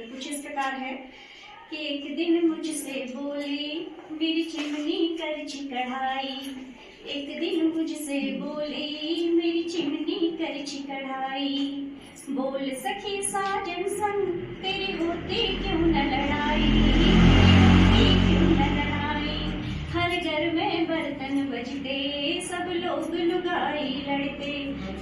कुछ इस प्रकार है कि एक दिन मुझसे बोली मेरी चिमनी करछी कढ़ाई, एक दिन मुझसे बोली मेरी चिमनी करछी कढ़ाई, बोल सखी साजन संग तेरे होते क्यों न लड़ाई, क्यों न लड़ाई। हर घर में बर्तन बजते सब लोग लुगाई लड़ते,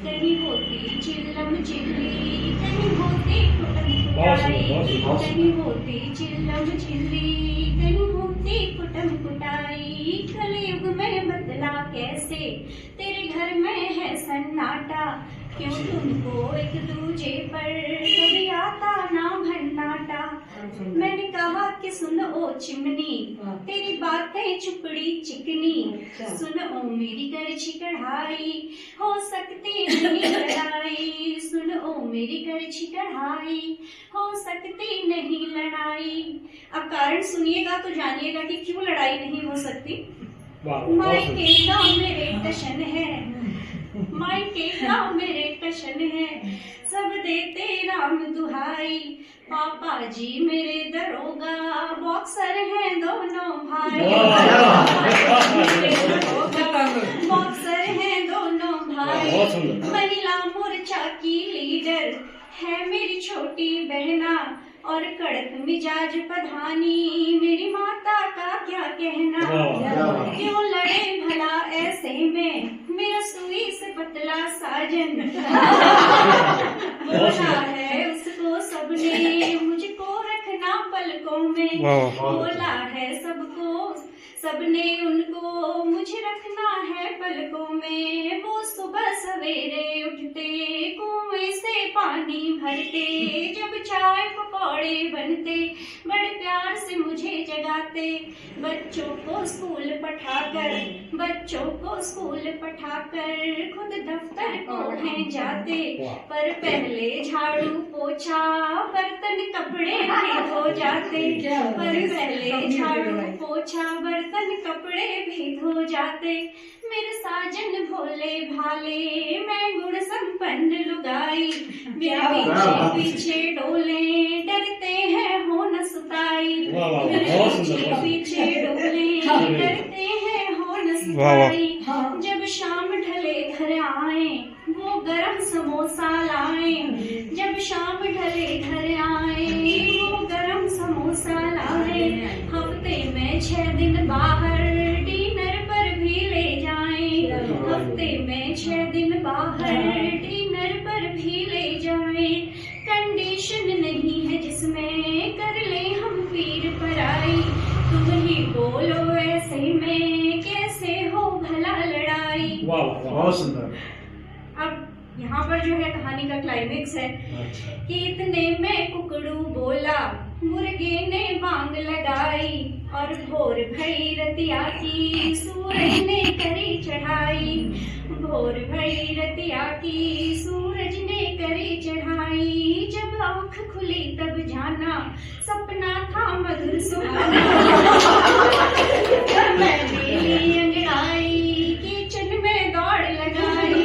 कहीं होती चिल्लम चिल्ली कहीं होती कुटम कुटाई, कहीं होती चिल्लम चिल्ली कहीं होती कुटम कुटाई। कलयुग में बदला कैसे तेरे घर में है सन्नाटा, क्यों तुमको एक दूजे पर कभी आता ना भन्नाटा। मैंने कहा कि सुन ओ चिमनी तेरी बातें चुपड़ी चिकनी, सुन ओ मेरी करछी कढ़ाई हो सकती नहीं लड़ाई, सुन ओ मेरी करछी कढ़ाई हो सकती नहीं लड़ाई। अब कारण सुनिएगा तो जानिएगा कि क्यों लड़ाई नहीं हो सकती। मायके का मेरे टशन है, मायके का मेरे टशन है, सब देते राम दुहाई। पापा जी मेरे दरोगा बॉक्सर हैं दोनों भाई, बॉक्सर हैं दोनों भाई। महिला मोर्चा की लीडर है मेरी छोटी बहना, और कड़क मिजाज प्रधानी मेरी माता का क्या कहना। क्यों लड़े भला ऐसे में मेरा सुई से पतला साजन, बोला है उसको सबने मुझको रखना पलकों में, बोला है सबको सबने उनको मुझे रखना है पलकों में। वो सुबह सवेरे उठते कुएं से पानी भरते, जब चाय पकौड़े बनते बड़े प्यार से मुझे जगाते। बच्चों को स्कूल पठाकर, बच्चों को स्कूल पठाकर खुद दफ्तर को हैं जाते, पर पहले झाड़ू पोछा बर्तन कपड़े भी धो जाते, पर पहले झाड़ू पोछा बर्तन कपड़े भी धो जाते। मेरे साजन भोले भाले मैं गुण संपन्न लुगाई, मेरे पीछे पीछे डोले डरते हैं हो न सुताई, मेरे पीछे पीछे डोले डरते हैं हो न सुताई। जब शाम ढले घर आए वो गरम समोसा लाए, जब शाम ढले घर आए वो गरम समोसा लाए। हफ्ते में 6 दिन बाहर डिनर पर भी ले जाएं, हफ्ते में 6 दिन बाहर डिनर पर भी ले जाएं। कंडीशन नहीं है जिसमें कर ले हम पीर पराई, तुम ही बोलो ऐसे में कैसे हो भला लड़ाई। बहुत सुंदर। अब यहाँ पर जो है कहानी का क्लाइमेक्स है कि इतने में कुकड़ू बोला, मुर्गे ने बांग लगाई, और भोर भई रतिया की सूरज ने करी चढ़ाई, भोर भई रतिया की सूरज ने करी चढ़ाई। जब आँख खुली तब जाना सपना था मधुर सुहाना, मैंने ली अंगड़ाई किचन में दौड़ लगाई,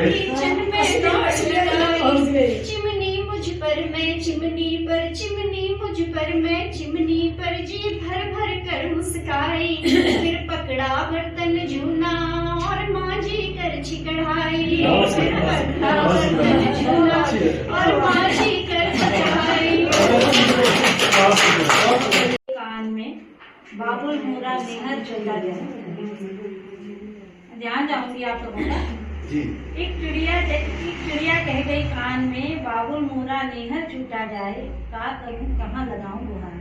किचन में दौड़ लगाई। चिमनी मुझ पर मैं चिमनी पर, चिमनी मुझ पर मैं चिमनी पर, जी भर भर कर मुस्काई। फिर पकड़ा बर्तन जूना और मांझी करछी कढ़ाई, फिर पकड़ा बर्तन जूना और मांझी करछी कढ़ाई। कान में बाबुल मोरा नेहर चला जाए, ध्यान जाऊंगी आप लोगों का जी। एक चिड़िया कह गई कान में बाबुल मोरा नेहर छूटा जाए, का करूं कहाँ लगाऊं गुहार,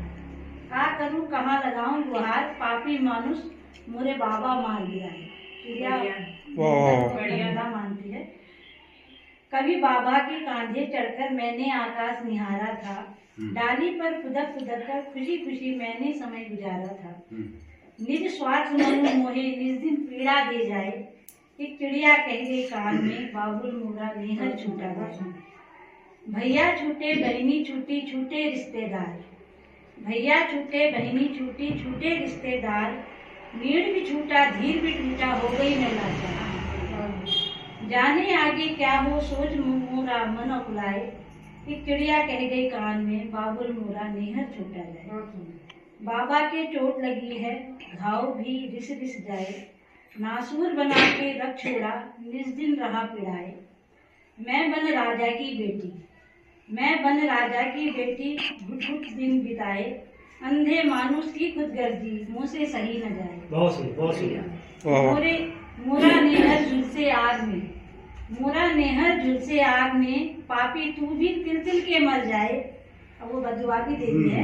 का करूं कहाँ लगाऊं गुहार, पापी मानुष मोरे बाबा मार दिया है। चिड़िया बढ़िया मानती है। कभी बाबा के कांधे चढ़कर मैंने आकाश निहारा था, डाली पर खुदक खुदक कर खुशी खुशी मैंने समय गुजारा था। निज स्वार्थ मनु मोहे निज दिन पीड़ा दे जाए, एक चिड़िया कह गई कान में बाबुल मोरा नेहर छूटा जाए। भैया छूटे बहनी छूटी छूटे रिश्तेदार, भैया छूटे बहनी छूटी छूटे रिश्तेदार, मीड़ भी छूटा धीर भी टूटा हो गई मैं लाचार। जाने आगे क्या हो सोच मोरा मन उकुलाए, एक चिड़िया कह गई कान में, बाबुल मोरा नेहर छूटा जाए। बाबा के चोट लगी है, घाव भी रिस रिस जाए। नासूर बना के रख छोड़ा, निज दिन रहा पिड़ाए। मैं बन राजा की बेटी, मैं बन राजा की बेटी, घुट घुट दिन बिताए। अंधे मानुष की खुदगर्जी मुँह से सही न जाए। बहुत सही, बहुत सही। मोरे मोरा नेहर झुलसे आग में, मोरा नेहर झुलसे आग में। पापी तू भी तिल तिल के मर जाए। अब वो बदुआ भी दे दी है।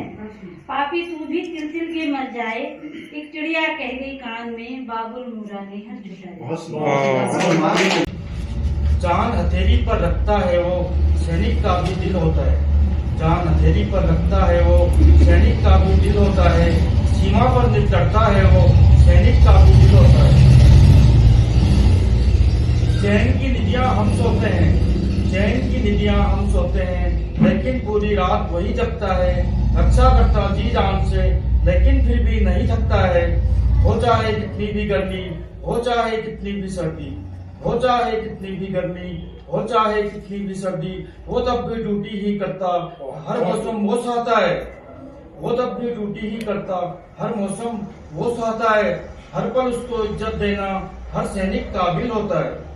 पापी तू भी तिल तिल के मर जाए। एक चिड़िया कह गई कान में, बाबुल मोरा नेहर झुटा जाए। जान हथेली पर रखता है वो, सैनिक का भी दिल होता है। जान हथेली पर रखता है वो, सैनिक का भी दिल होता है। सीमा पर निकलता है वो, सैनिक का भी दिल होता है। चैन की निदियां हम सोते हैं, चैन की निदियां हम सोते हैं, लेकिन पूरी रात वही जगता है। रक्षा करता जी जान से, लेकिन फिर भी नहीं थकता है। हो चाहे कितनी भी गर्मी, हो चाहे कितनी भी सर्दी, हो चाहे कितनी भी गर्मी, हो चाहे कितनी भी सर्दी, वो तब भी ड्यूटी ही करता। हर मौसम वो सहता है, वो तब भी ड्यूटी ही करता। हर मौसम वो सहता है। हर पल उसको इज्जत देना हर सैनिक काबिल होता है।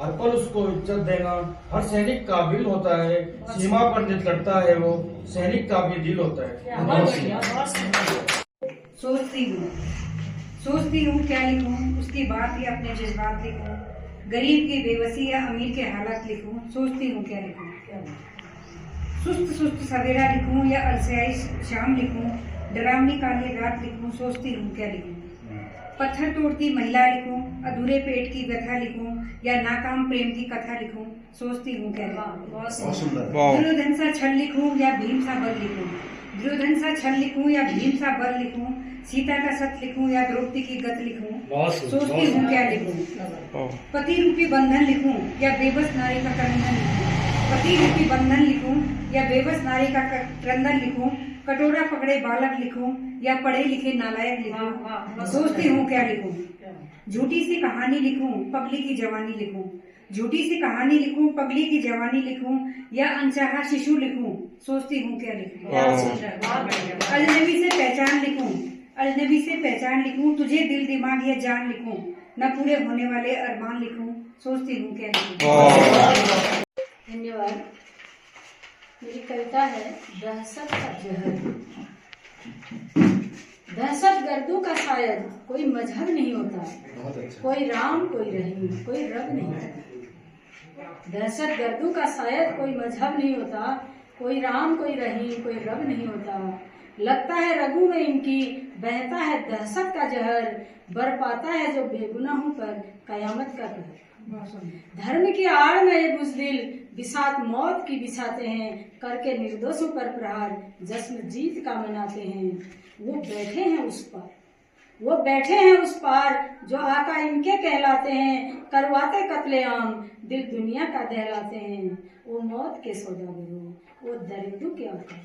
हर पल उसको इज्जत देना हर सैनिक काबिल होता है। सीमा पर निकलता है वो, सैनिक का भी दिल होता है। सोचती हूँ क्या लिखूं, उसकी बात या अपने जज्बात लिखूं। गरीब की बेबसी या अमीर के हालात लिखूं। सोचती हूँ क्या लिखूं। सुस्त सुस्त सवेरा लिखूं या अलसियाई शाम लिखूं। डरावनी काली रात लिखूं। सोचती हूँ क्या लिखूं। पत्थर तोड़ती महिला लिखूं, अधूरे पेट की व्यथा लिखूं या नाकाम प्रेम की कथा लिखूं। सोचती हूँ क्या लिखूं। दुर्योधन सा छल लिखूं या भीम सा बल लिखूं। दुर्योधन सा छल लिखूं या भीम सा बल लिखूं। सीता का सत लिखूं या द्रौपदी की गत लिखूं। सोचती हूँ क्या लिखूं। पति रूपी बंधन लिखूं या बेबस नारी का क्रंदन लिखूं। पति रूपी बंधन लिखूं या बेबस नारी का क्रंदन लिखूं। कटोरा पकड़े बालक लिखूं या पढ़े लिखे नालायक लिखूं। सोचती हूँ क्या लिखूं। झूठी सी कहानी लिखूं, पगली की जवानी लिखूं। झूठी सी कहानी लिखूं, पगली की जवानी लिखूं या अनचाहा शिशु लिखूं। सोचती हूँ क्या लिखूं। अजनबी से पहचान लिखूं, अजनबी से पहचान लिखूं। तुझे दिल दिमाग या जान लिखूं, न पूरे होने वाले अरमान लिखूं। सोचती हूँ क्या लिखूं। धन्यवाद। मेरी कविता है दहशत का जहर। दहशत गर्दों का शायद कोई मजहब नहीं होता। कोई राम कोई रहीम कोई रब नहीं होता। दहशत गर्दों का शायद कोई मजहब नहीं होता। कोई राम कोई रहीम कोई रब नहीं होता। लगता है रगों में इनकी बहता है दहशत का जहर। बरपाता है जो बेगुनाहों पर कयामत का कहर। धर्म की आड़ में ये बुज़दिल बिसात मौत की बिछाते हैं। करके निर्दोषों पर प्रहार जश्न जीत का मनाते हैं। वो बैठे हैं उस पर, वो बैठे हैं उस पार जो आका इनके कहलाते हैं। करवाते कत्लेआम दिल दुनिया का दहलाते हैं। वो मौत के सौदागरों, वो दरिंदों के आका,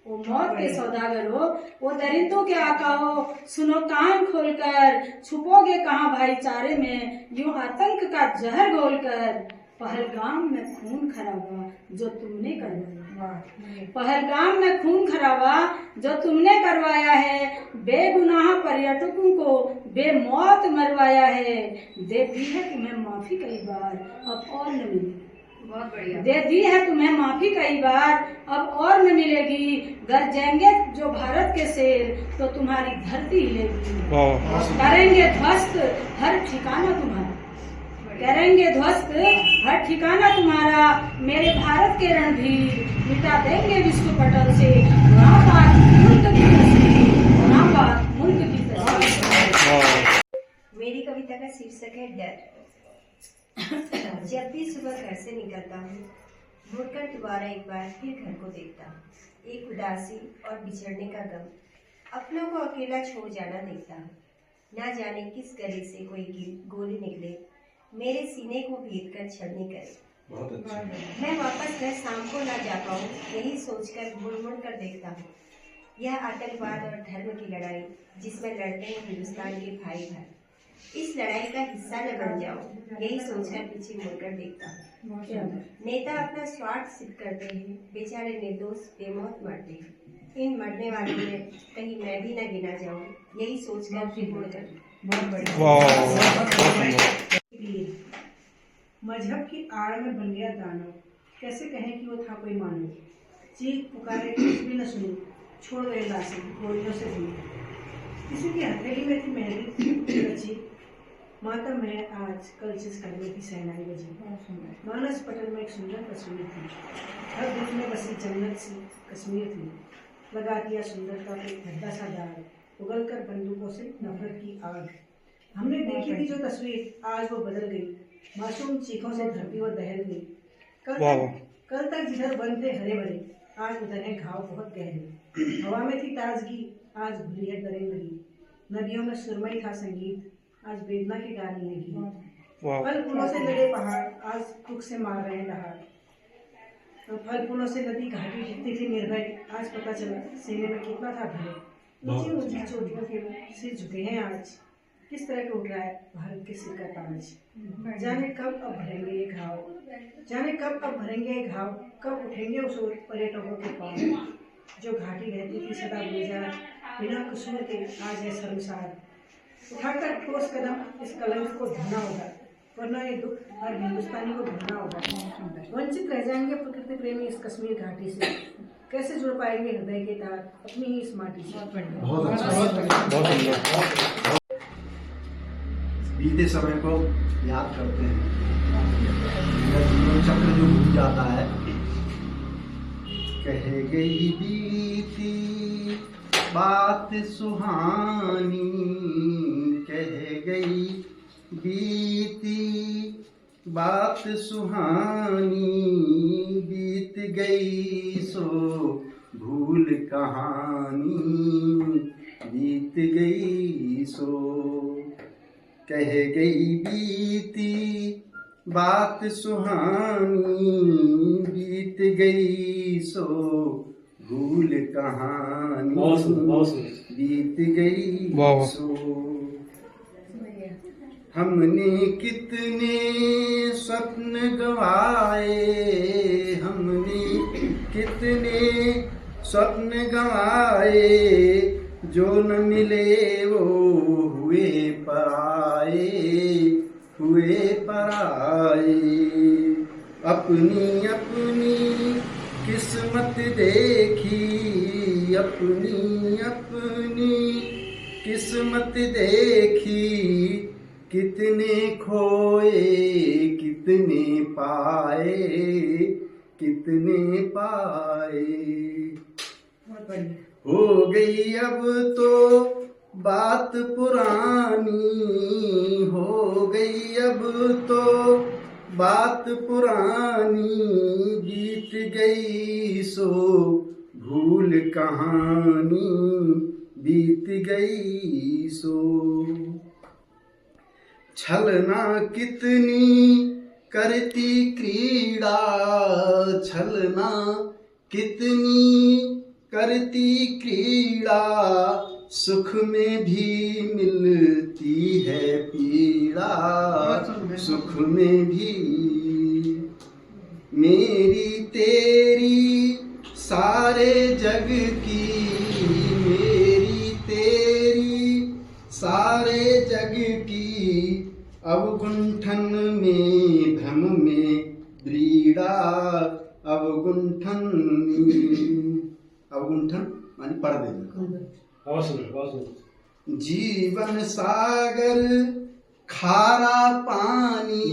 वो मौत के सौदागरों, वो दरिंदों के आका हो। सुनो कान खोलकर, छुपोगे कहाँ भाईचारे में। यूं आतंक का जहर घोलकर। पहलगाम में खून खराबा जो तुमने करवाया। पहलगाम में खून खराबा जो तुमने करवाया है। बेगुनाह पर्यटकों को बेमौत मरवाया है। दे दी है तुम्हें माफी कई बार, अब और न मिलेगी। बहुत बढ़िया। दे दी है तुम्हें माफी कई बार, अब और न मिलेगी। गरजेंगे जो भारत के शेर तो तुम्हारी धरती हिलेगी। करेंगे ध्वस्त हर ठिकाना तुम्हारा, करेंगे ध्वस्त हर ठिकाना तुम्हारा। मेरे भारत के रणधीर मिटा देंगे विश्व पटल से। नापाक मुल्क की तस्वीर, नापाक मुल्क की तस्वीर। मेरी कविता का शीर्षक है डर। जब भी सुबह घर से निकलता हूँ, मुड़कर दोबारा एक बार फिर घर को देखता हूँ। एक उदासी और बिछड़ने का गम, अपनों को अकेला छोड़ जाना देखता हूँ। ना जाने किस गले से कोई गोली निकले, मेरे सीने को भेद कर छलनी करे। बहुत अच्छा। मैं वापस घर शाम को ना जा पाऊँ, यही सोचकर मुड़ मुड़ कर देखता हूँ। यह आतंकवाद और धर्म की लड़ाई जिसमें लड़ते हैं हिंदुस्तान के भाई भाई। इस लड़ाई का हिस्सा न बन जाऊं, यही सोचकर पीछे मुड़कर देखता हूँ। नेता अपना स्वार्थ सिद्ध करते हैं, बेचारे निर्दोष बेमौत मरते हैं। इन मरने वालों में कहीं मैं भी न गिना जाऊं, यही सोचकर फिर मुड़कर मजहब की आड़ में बन गया दानव, कैसे कहें कि वो था कोई मानव। चीख पुकारे कुछ भी न सुनी, छोड़ गए लाशें गोलियों से भी। किसी की हथेली में थी मेहंदी रची, मातम है आज कल जिस करने की सहनाई बजी। मानस पटल में एक सुंदर तस्वीर थी, हर दिल में बसी जन्नत सी कश्मीर थी। लगा दिया सुंदरता पे गड्ढा सा दाग, उगल कर बंदूकों से नफरत की आग। हमने देखी थी जो तस्वीर आज वो बदल गई, मासूम चीखों से धरती वो दहल गई। कल तक जिधर वन थे हरे भरे, आज उधर है घाव बहुत गहरे। हवा में थी ताजगी, आज भूली है दरिंदगी। नदियों में सुरमई था संगीत, आज वेदना की गानी है गीत। फल फूलों से लगे पहाड़, आज दुख से मार रहे हैं दहाड़। तो फल फूलों से नदी घाटी दिखती थी निर्भय, आज पता चला सीने में कितना था भय। ऊंची ऊंची चोटियों के सिर झुके हैं आज, किस तरह के उठ रहा है भारत के सिर का ताज। जाने कब अब भरेंगे ये घाव, जाने कब अब भरेंगे ये घाव, कब उठेंगे उस पर्यटकों के पाँव। जो घाटी रहती थी सदा बेजार, बिना कसूर के आज है शर्मसार। उठाकर ठोस कदम इस कलंक को धोना होगा, वरना ये दुख हर हिंदुस्तानी को भरना होगा। वंचित रह जाएंगे प्रकृति प्रेमी इस कश्मीर घाटी से, कैसे जुड़ पाएंगे हृदय के तार अपनी ही इस माटी से। बीते समय को याद करते हैं, मेरा जीवन चक्र जो भूल जाता है। कह गई बीती बात सुहानी, कह गई बीती बात सुहानी, बीत गई सो भूल कहानी, बीत गई सो। कह गई बीती बात सुहानी, बीत गई सो भूल कहानी, बीत गई सो। हमने कितने स्वप्न गवाए, हमने कितने स्वप्न गवाए, जो न मिले वो हुए पराए, हुए पराए। अपनी अपनी किस्मत देखी, अपनी अपनी किस्मत देखी, कितने खोए कितने पाए, कितने पाए। हो गई अब तो बात पुरानी, हो गई अब तो बात पुरानी, बीत गई सो भूल कहानी, बीत गई सो। छलना कितनी करती क्रीड़ा, छलना कितनी करती क्रीड़ा, सुख में भी मिलती है पीड़ा, सुख में भी। मेरी तेरी सारे जग की, मेरी तेरी सारे जग की, अब गुंठन में भ्रम में ब्रीड़ा, अब गुंठन में, अब गुंठन माने पर्दे। जीवन सागर खारा पानी,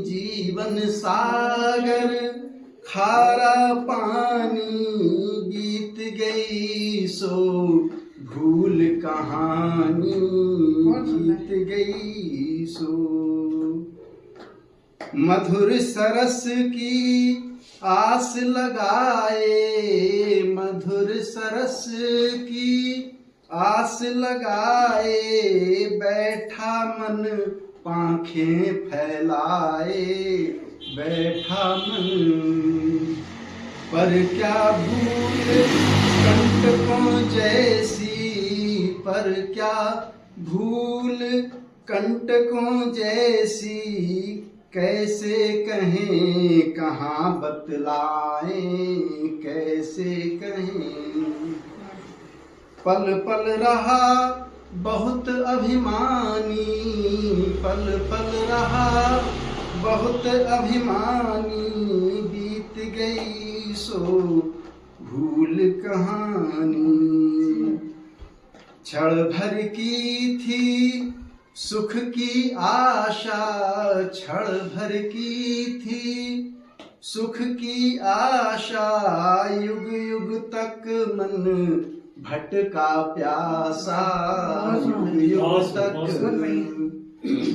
जीवन सागर खारा पानी, बीत गई सो भूल कहानी, बीत गई सो। मधुर सरस की आस लगाए, मधुर सरस की आस लगाए, बैठा मन पांखें फैलाए, बैठा मन। पर क्या भूल कंटकों जैसी, पर क्या भूल कंटकों जैसी कैसे कहें, कहाँ बतलाएं कैसे कहें। पल पल रहा बहुत अभिमानी, पल पल रहा बहुत अभिमानी, बीत गई सो भूल कहानी। क्षण भर की थी सुख की आशा, क्षण भर की थी सुख की आशा, युग युग तक मन भटका प्यासा, युग युग तक।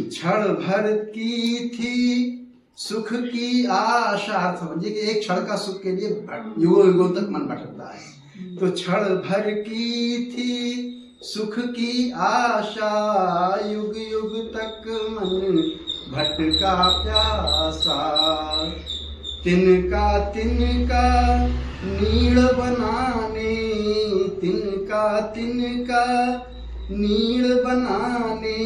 क्षण भर की थी सुख की आशा, समझिए कि एक क्षण का सुख के लिए युगों युगों तक मन भटकता है। तो क्षण भर की थी सुख की आशा, युग युग तक मन भटका प्यासा। तिनका तिनका नीड़ बनाने, तिनका तिनका नीड़ बनाने,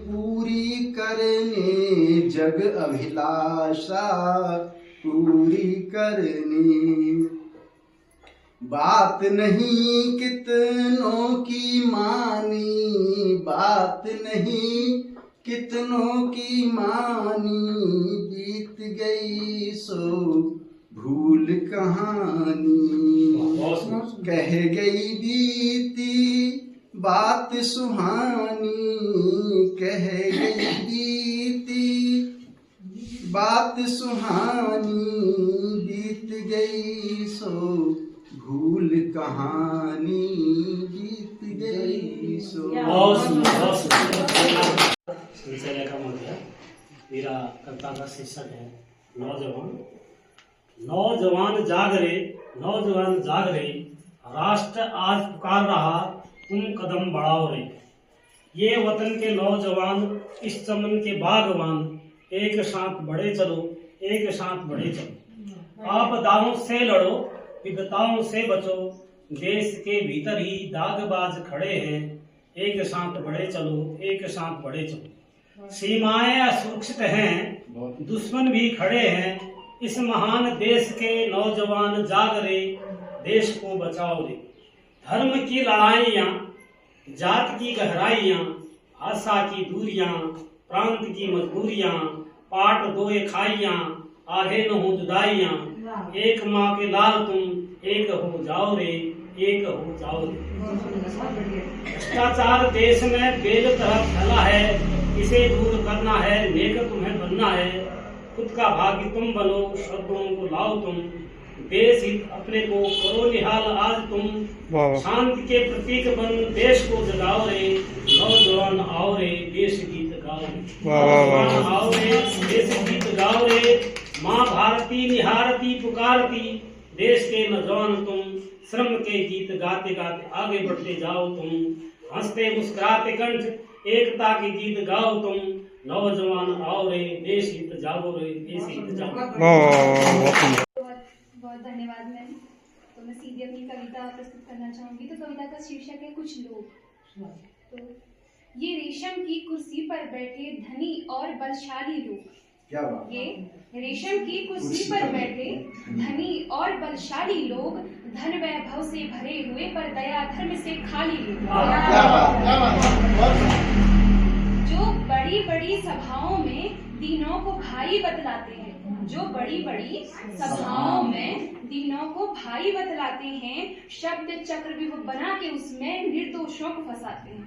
पूरी करने जग अभिलाषा, पूरी करने। बात नहीं कितनों की मानी, बात नहीं कितनों की मानी, बीत गई सो भूल कहानी। कह गई बीती बात सुहानी, कह गई बीती बात सुहानी, बीत गई सो भूल कहानी, बीत गई सो। सिलसिले का मतलब मेरा कविता का शीर्षक है नौजवान। नौजवान जाग रे, नौजवान जाग रे, राष्ट्र आज पुकार रहा, तुम कदम बढ़ाओ रे। ये वतन के नौजवान, इस चमन के बागवान, एक साथ बढ़े चलो, एक साथ बढ़े चलो। आपदाओं से लड़ो, विपदाओं से बचो, देश के भीतर ही दागबाज खड़े हैं, एक साथ बढ़े चलो, एक साथ बढ़े चलो। सीमाएं असुरक्षित हैं, दुश्मन भी खड़े हैं, इस महान देश के नौजवान जाग रे, देश को बचाओ रे। धर्म की लड़ाइयाँ, जात की गहराइयाँ, आशा की दूरियाँ, प्रांत की मजबूरियाँ, पाट दोए खाइयाँ, आगे न हो जुदाइयाँ, एक माँ के लाल तुम, एक हो जाओ रे, एक हो जाओ रे। भ्रष्टाचार देश में बेल तरह फैला है, इसे दूर करना है, नेक तुम्हें बनना है। खुद का भाग्य तुम बनो, शब्दों को लाओ तुम, देश हित अपने को करो निहाल आज तुम। शांति के प्रतीक बन देश को जगाओ रे, नौजवान आओ रे, देश गीत गाओ रे। नौजवान आओ रे, देश गीत गाओ रे। माँ भारती निहारती पुकारती, देश के नौजवान तुम, श्रम के गीत गाते गाते आगे बढ़ते जाओ तुम। हंसते मुस्कुराते कंठ, एकता के गीत गाओ तुम। नौजवान आओ रे, देश हित जागो रे, देश हित जागो। बहुत धन्यवाद मैम। तो मैं सीधे अपनी कविता प्रस्तुत करना चाहूँगी। तो कविता का शीर्षक है कुछ लोग। तो ये रेशम की कुर्सी पर बैठे धनी और बलशाली लोग। क्या बात? ये रेशम की कुर्सी पर बैठे धनी और बलशाली लोग, धन वैभव से भरे हुए पर दया धर्म से खाली लोग। क्या बात? क्या बात? जो बड़ी बड़ी सभाओं में दीनों को भाई बतलाते हैं, जो बड़ी बड़ी सभाओं में दीनों को भाई बतलाते हैं, शब्द चक्रव्यूह बना के उसमें निर्दोषों को फंसाते हैं।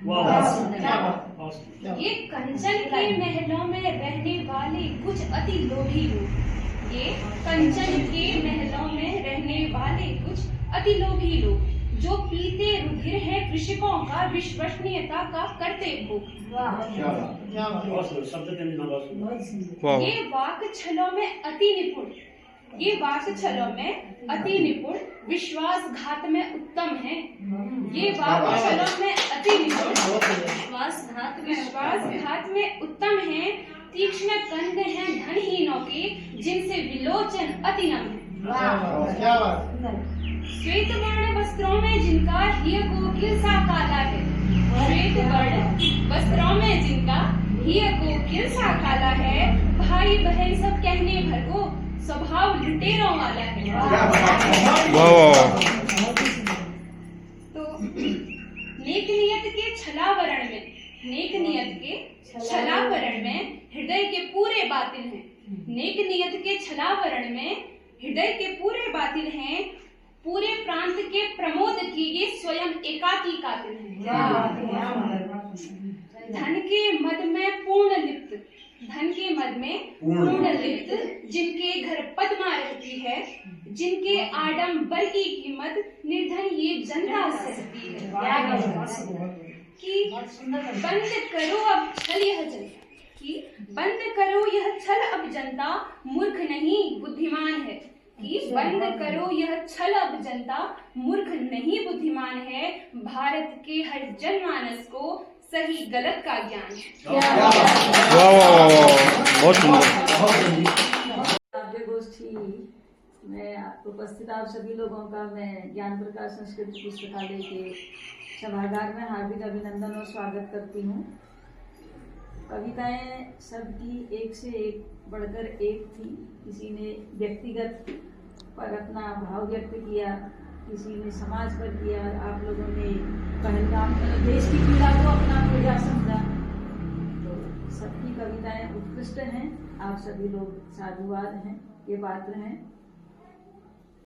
ये कंचन के महलों में रहने वाले कुछ अति लोभी लोग, ये कंचन के महलों में रहने वाले कुछ अति लोभी लोग, जो पीते रुधिर है कृषकों का, विश्वसनीयता का करते भोग। ये वाक छलों में अति निपुण, ये वाक छलों में अति निपुण, विश्वासघात में उत्तम है। ये वाक छलों में अति निपुण, विश्वासघात में उत्तम है। तीक्ष्ण कंद हैं धनहीनों के, जिनसे विलोचन अति नम है। श्वेत वर्ण वस्त्रों में जिनका हिय कोकिल सा काला है, श्वेत वर्ण वस्त्रों में जिनका हिय को किल सा काला है, भाई बहन सब कहने भर को, स्वभाव लुटेरों वाला है। तो नेक नियत के छलावरण में, नेक नियत के छलावरण में हृदय के पूरे बातिल हैं। नेक नियत के छलावरण में हृदय के पूरे बातिल हैं, पूरे प्रांत के प्रमोद की ये स्वयं एकाकी कातिल हैं। धन के मद में पूर्ण लिप्त, धन के मद में पूर्ण लिप्त, जिनके घर पद्मा रहती है, जिनके आडंबर की कीमत निर्धन ये जनता सहती है। कि बंद करो अब छल यह जनता, कि बंद करो यह छल अब जनता, मूर्ख नहीं बुद्धिमान है। कि बंद करो यह छल अब जनता, मूर्ख नहीं बुद्धिमान है। भारत के हर जनमानस को सही गलत का ज्ञान है। बहुत सुंदर। काव्य गोष्ठी में उपस्थित आप सभी लोगों का मैं ज्ञान प्रकाश संस्कृत पुस्तकालय के सभागार में हार्दिक अभिनंदन और स्वागत करती हूँ। कविताएं सबकी एक से एक बढ़कर एक थी। किसी ने व्यक्तिगत पर अपना भाव व्यक्त किया, किसी ने समाज पर किया, आप लोगों ने पहलगाम देश की पीड़ा को अपना पूजा समझा। तो सबकी कविताएं उत्कृष्ट हैं। आप सभी लोग साधुवाद हैं, ये पात्र हैं।